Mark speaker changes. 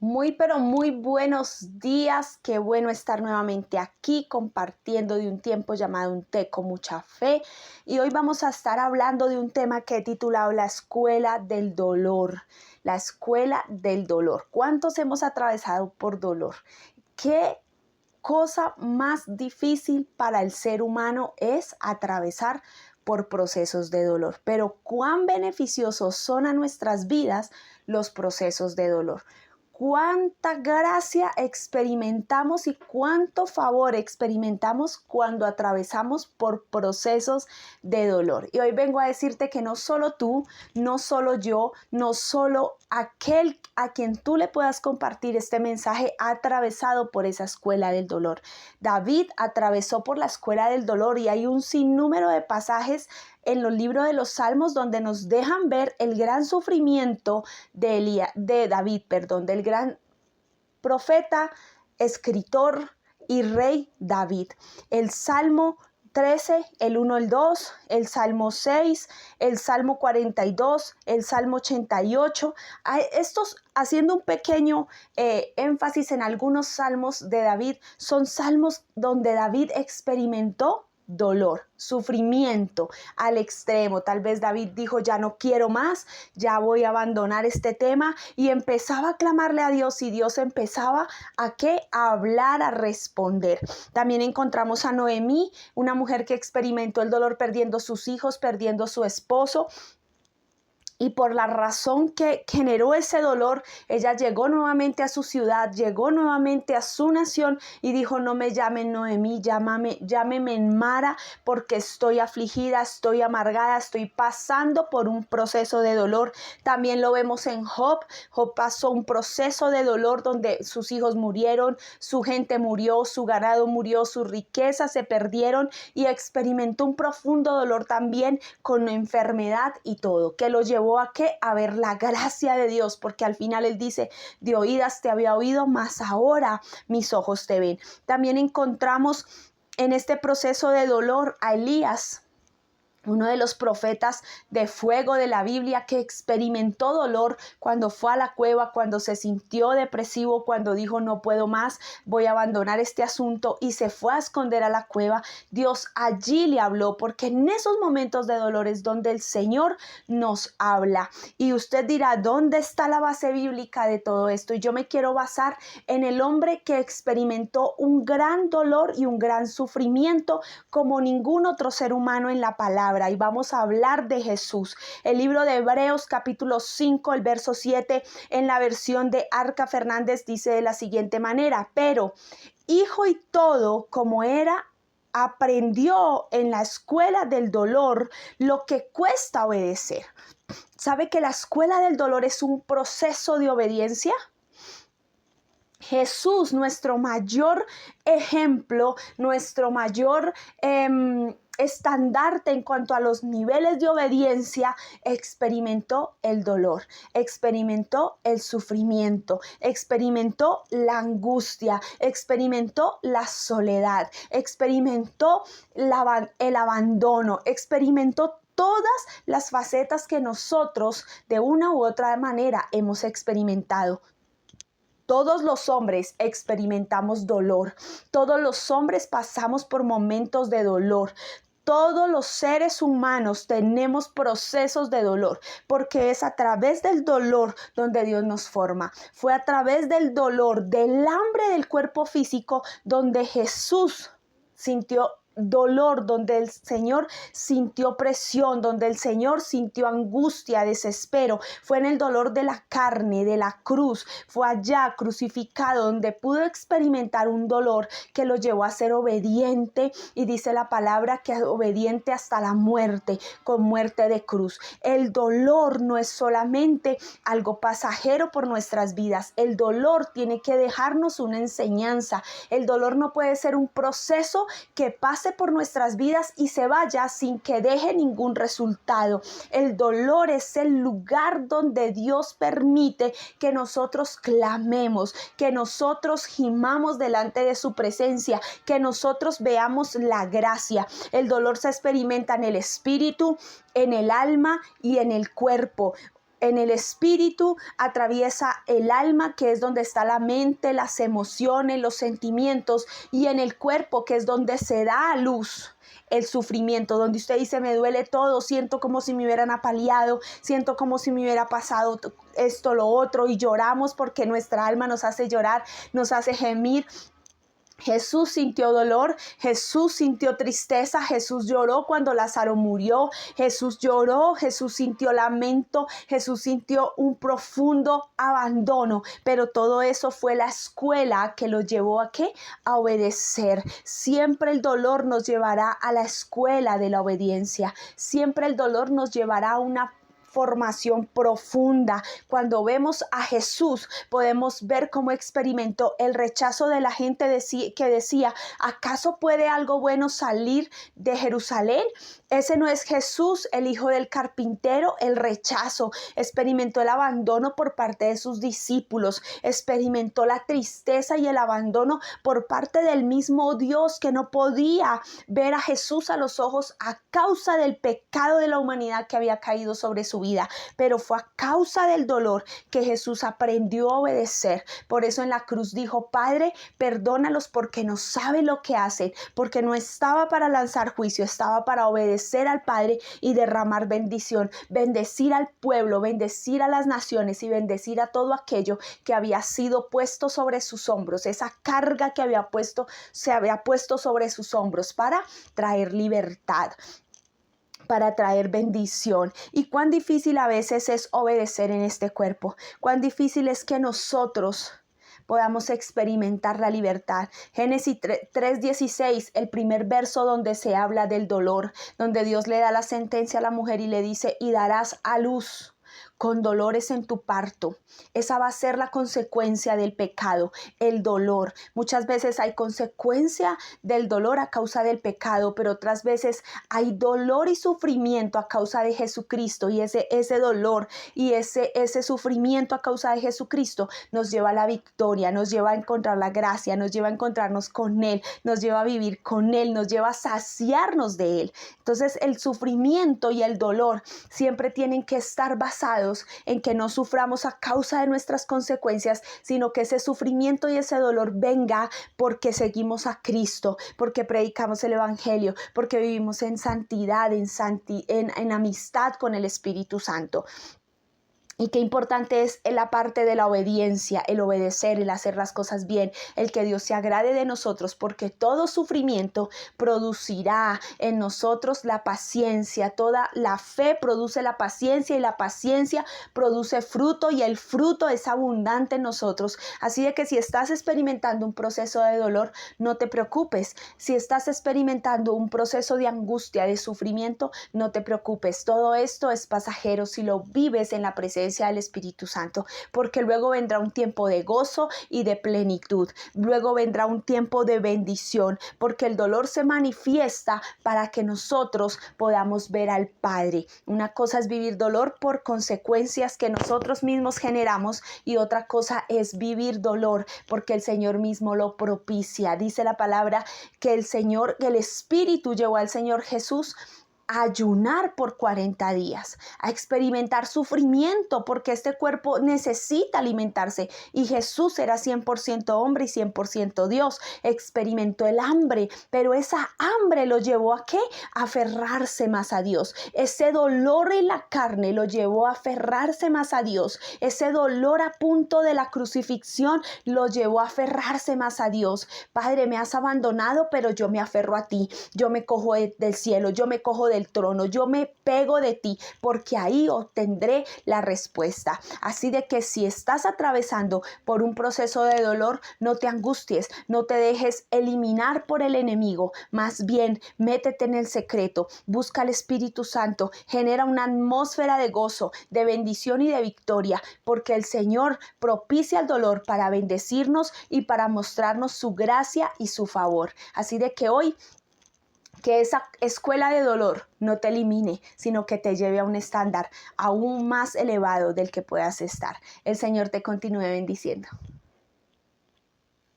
Speaker 1: Muy, pero muy buenos días. Qué bueno estar nuevamente aquí compartiendo de un tiempo llamado Un Té con Mucha Fe. Y hoy vamos a estar hablando de un tema que he titulado La Escuela del Dolor. La Escuela del Dolor. ¿Cuántos hemos atravesado por dolor? ¿Qué cosa más difícil para el ser humano es atravesar por procesos de dolor? Pero cuán beneficiosos son a nuestras vidas los procesos de dolor. Cuánta gracia experimentamos y cuánto favor experimentamos cuando atravesamos por procesos de dolor. Y hoy vengo a decirte que no solo tú, no solo yo, no solo aquel a quien tú le puedas compartir este mensaje ha atravesado por esa escuela del dolor. David atravesó por la escuela del dolor y hay un sinnúmero de pasajes en los libros de los Salmos donde nos dejan ver el gran sufrimiento de David, del gran profeta, escritor y rey David. El Salmo 13, el 1, el 2, el Salmo 6, el Salmo 42, el Salmo 88. Estos, haciendo un pequeño énfasis en algunos salmos de David, son salmos donde David experimentó dolor, sufrimiento al extremo. Tal vez David dijo, ya no quiero más, ya voy a abandonar este tema, y empezaba a clamarle a Dios y Dios empezaba a hablar, a responder. También encontramos a Noemí, una mujer que experimentó el dolor perdiendo sus hijos, perdiendo su esposo. Y por la razón que generó ese dolor, ella llegó nuevamente a su ciudad, llegó nuevamente a su nación y dijo, no me llamen Noemí, llámeme Mara, porque estoy afligida, estoy amargada, estoy pasando por un proceso de dolor. También lo vemos en Job. Job pasó un proceso de dolor donde sus hijos murieron, su gente murió, su ganado murió, sus riquezas se perdieron y experimentó un profundo dolor también con enfermedad y todo, que lo llevó a ver la gracia de Dios, porque al final él dice, de oídas te había oído, mas ahora mis ojos te ven. También encontramos en este proceso de dolor a Elías, uno de los profetas de fuego de la Biblia, que experimentó dolor cuando fue a la cueva, cuando se sintió depresivo, cuando dijo no puedo más, voy a abandonar este asunto, y se fue a esconder a la cueva. Dios allí le habló, porque en esos momentos de dolor es donde el Señor nos habla. Y usted dirá, ¿dónde está la base bíblica de todo esto? Y yo me quiero basar en el hombre que experimentó un gran dolor y un gran sufrimiento como ningún otro ser humano en la palabra. Y vamos a hablar de Jesús. El libro de Hebreos capítulo 5, el verso 7, en la versión de Arca Fernández dice de la siguiente manera, pero hijo y todo como era, aprendió en la escuela del dolor lo que cuesta obedecer. ¿Sabe que la escuela del dolor es un proceso de obediencia? Jesús, nuestro mayor ejemplo, nuestro mayor estandarte en cuanto a los niveles de obediencia, experimentó el dolor, experimentó el sufrimiento, experimentó la angustia, experimentó la soledad, experimentó el abandono, experimentó todas las facetas que nosotros de una u otra manera hemos experimentado. Todos los hombres experimentamos dolor. Todos los hombres pasamos por momentos de dolor. Todos los seres humanos tenemos procesos de dolor, porque es a través del dolor donde Dios nos forma. Fue a través del dolor, del hambre del cuerpo físico, donde Jesús sintió dolor, donde el Señor sintió presión, donde el Señor sintió angustia, desespero. Fue en el dolor de la carne, de la cruz. Fue allá crucificado donde pudo experimentar un dolor que lo llevó a ser obediente, y dice la palabra que es obediente hasta la muerte, con muerte de cruz. El dolor no es solamente algo pasajero por nuestras vidas. El dolor tiene que dejarnos una enseñanza. El dolor no puede ser un proceso que pase por nuestras vidas y se vaya sin que deje ningún resultado. El dolor es el lugar donde Dios permite que nosotros clamemos, que nosotros gimamos delante de su presencia, que nosotros veamos la gracia. El dolor se experimenta en el espíritu, en el alma y en el cuerpo. En el espíritu atraviesa el alma, que es donde está la mente, las emociones, los sentimientos, y en el cuerpo, que es donde se da a luz el sufrimiento, donde usted dice: me duele todo, siento como si me hubieran apaleado, siento como si me hubiera pasado esto, lo otro, y lloramos porque nuestra alma nos hace llorar, nos hace gemir. Jesús sintió dolor, Jesús sintió tristeza, Jesús lloró cuando Lázaro murió, Jesús lloró, Jesús sintió lamento, Jesús sintió un profundo abandono, pero todo eso fue la escuela que lo llevó ¿a qué? A obedecer. Siempre el dolor nos llevará a la escuela de la obediencia, siempre el dolor nos llevará a una formación profunda. Cuando vemos a Jesús, podemos ver cómo experimentó el rechazo de la gente que decía: ¿acaso puede algo bueno salir de Jerusalén? Ese no es Jesús, el hijo del carpintero. El rechazo, experimentó el abandono por parte de sus discípulos, experimentó la tristeza y el abandono por parte del mismo Dios, que no podía ver a Jesús a los ojos a causa del pecado de la humanidad que había caído sobre su vida. Pero fue a causa del dolor que Jesús aprendió a obedecer. Por eso en la cruz dijo: Padre, perdónalos porque no saben lo que hacen, porque no estaba para lanzar juicio, estaba para obedecer al Padre y derramar bendición, bendecir al pueblo, bendecir a las naciones y bendecir a todo aquello que había sido puesto sobre sus hombros, esa carga que se había puesto sobre sus hombros para traer libertad, para traer bendición. Y cuán difícil a veces es obedecer en este cuerpo, cuán difícil es que nosotros podamos experimentar la libertad. Génesis 3:16, el primer verso donde se habla del dolor, donde Dios le da la sentencia a la mujer y le dice: y darás a luz con dolores en tu parto. Esa va a ser la consecuencia del pecado, el dolor. Muchas veces hay consecuencia del dolor a causa del pecado, pero otras veces hay dolor y sufrimiento a causa de Jesucristo, y ese dolor y ese sufrimiento a causa de Jesucristo nos lleva a la victoria, nos lleva a encontrar la gracia, nos lleva a encontrarnos con Él, nos lleva a vivir con Él, nos lleva a saciarnos de Él. Entonces el sufrimiento y el dolor siempre tienen que estar basados en que no suframos a causa de nuestras consecuencias, sino que ese sufrimiento y ese dolor venga porque seguimos a Cristo, porque predicamos el Evangelio, porque vivimos en santidad, en amistad con el Espíritu Santo. Y qué importante es la parte de la obediencia, el obedecer, el hacer las cosas bien, el que Dios se agrade de nosotros, porque todo sufrimiento producirá en nosotros la paciencia. Toda la fe produce la paciencia, y la paciencia produce fruto, y el fruto es abundante en nosotros. Así de que si estás experimentando un proceso de dolor, no te preocupes. Si estás experimentando un proceso de angustia, de sufrimiento, no te preocupes. Todo esto es pasajero si lo vives en la presencia del Espíritu Santo, porque luego vendrá un tiempo de gozo y de plenitud, luego vendrá un tiempo de bendición, porque el dolor se manifiesta para que nosotros podamos ver al Padre. Una cosa es vivir dolor por consecuencias que nosotros mismos generamos, y otra cosa es vivir dolor porque el Señor mismo lo propicia. Dice la palabra que el Espíritu llevó al Señor Jesús a ayunar por 40 días, a experimentar sufrimiento, porque este cuerpo necesita alimentarse, y Jesús era 100% hombre y 100% Dios. Experimentó el hambre, pero esa hambre lo llevó ¿a qué? A aferrarse más a Dios. Ese dolor en la carne lo llevó a aferrarse más a Dios. Ese dolor a punto de la crucifixión lo llevó a aferrarse más a Dios. Padre, me has abandonado, pero yo me aferro a ti. Yo me cojo del cielo, yo me cojo del trono, yo me pego de ti, porque ahí obtendré la respuesta. Así de que si estás atravesando por un proceso de dolor, no te angusties, no te dejes eliminar por el enemigo, más bien métete en el secreto, busca al Espíritu Santo, genera una atmósfera de gozo, de bendición y de victoria, porque el Señor propicia el dolor para bendecirnos y para mostrarnos su gracia y su favor. Así de que hoy, que esa escuela de dolor no te elimine, sino que te lleve a un estándar aún más elevado del que puedas estar. El Señor te continúe bendiciendo.